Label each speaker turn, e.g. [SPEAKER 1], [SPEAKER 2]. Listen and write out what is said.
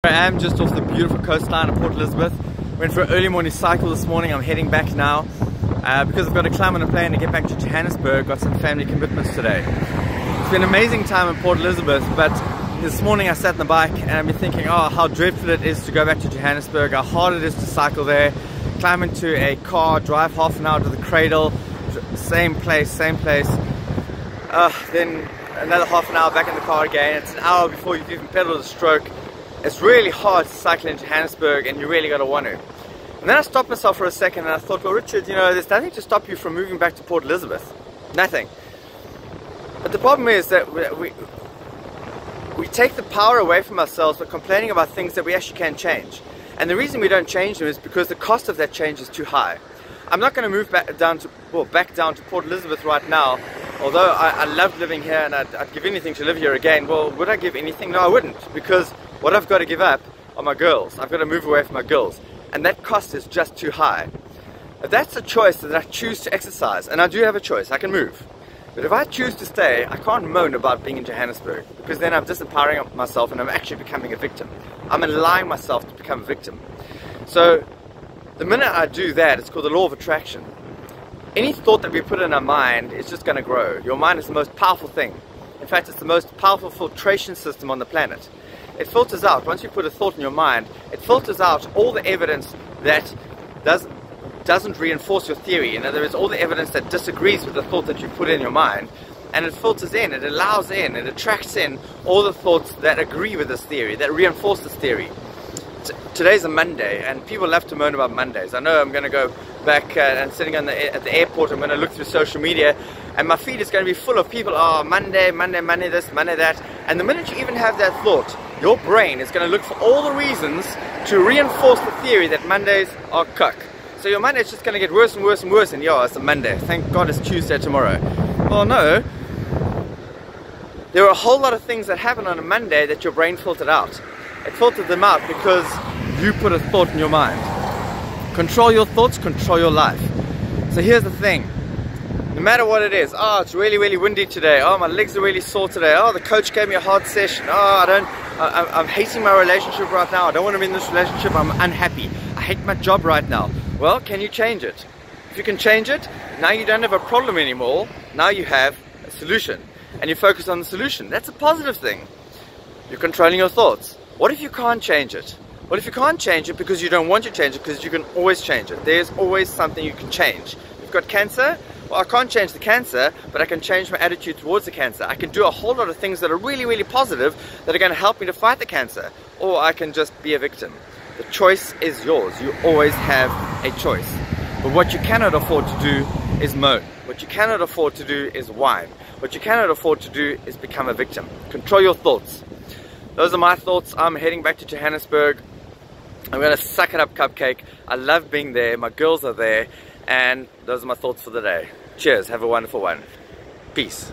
[SPEAKER 1] I am just off the beautiful coastline of Port Elizabeth. Went for an early morning cycle this morning. I'm heading back now because I've got to climb on a plane to get back to Johannesburg. Got some family commitments today. It's been an amazing time in Port Elizabeth, but this morning I sat on the bike and I've been thinking, oh, how dreadful it is to go back to Johannesburg, how hard it is to cycle there, climb into a car, drive half an hour to the cradle, same place, then another half an hour back in the car again. It's an hour before you've even pedaled a stroke. It's really hard to cycle in Johannesburg, and you really got to want to. And then I stopped myself for a second and I thought, well, Richard, you know, there's nothing to stop you from moving back to Port Elizabeth. Nothing. But the problem is that we take the power away from ourselves by complaining about things that we actually can change. And the reason we don't change them is because the cost of that change is too high. I'm not going to move back down to Port Elizabeth right now, although I loved living here and I'd give anything to live here again. Well, would I give anything? No, I wouldn't, because what I've got to give up are my girls. I've got to move away from my girls, and that cost is just too high. If that's a choice that I choose to exercise, and I do have a choice, I can move. But if I choose to stay, I can't moan about being in Johannesburg, because then I'm disempowering myself and I'm actually becoming a victim. I'm allowing myself to become a victim. So the minute I do that, it's called the law of attraction. Any thought that we put in our mind is just going to grow. Your mind is the most powerful thing. In fact, it's the most powerful filtration system on the planet. It filters out, once you put a thought in your mind, it filters out all the evidence that doesn't reinforce your theory. In other words, all the evidence that disagrees with the thought that you put in your mind, and it filters in, it allows in, it attracts in all the thoughts that agree with this theory, that reinforce this theory. Today's a Monday, and people love to moan about Mondays. I know I'm going to go back and sitting at the airport, I'm going to look through social media, and my feed is going to be full of people, oh, Monday this, Monday that. And the minute you even have that thought, your brain is going to look for all the reasons to reinforce the theory that Mondays are cuck. So your Monday is just going to get worse and worse and worse, and yeah, it's a Monday. Thank God it's Tuesday tomorrow. Well, no. There are a whole lot of things that happen on a Monday that your brain filtered out. It filtered them out because you put a thought in your mind. Control your thoughts, control your life. So here's the thing. No matter what it is, oh, it's really windy today, oh, my legs are really sore today, oh, the coach gave me a hard session, oh, I'm hating my relationship right now, I don't want to be in this relationship, I'm unhappy, I hate my job right now. Well, can you change it? If you can change it, now you don't have a problem anymore, now you have a solution, and you focus on the solution. That's a positive thing. You're controlling your thoughts. What if you can't change it? What if you can't change it because you don't want to change it, because you can always change it? There's always something you can change. You've got cancer? Well, I can't change the cancer, but I can change my attitude towards the cancer. I can do a whole lot of things that are really positive that are going to help me to fight the cancer. Or I can just be a victim. The choice is yours. You always have a choice. But what you cannot afford to do is moan. What you cannot afford to do is whine. What you cannot afford to do is become a victim. Control your thoughts. Those are my thoughts. I'm heading back to Johannesburg. I'm going to suck it up, Cupcake. I love being there. My girls are there. And those are my thoughts for the day. Cheers. Have a wonderful one. Peace.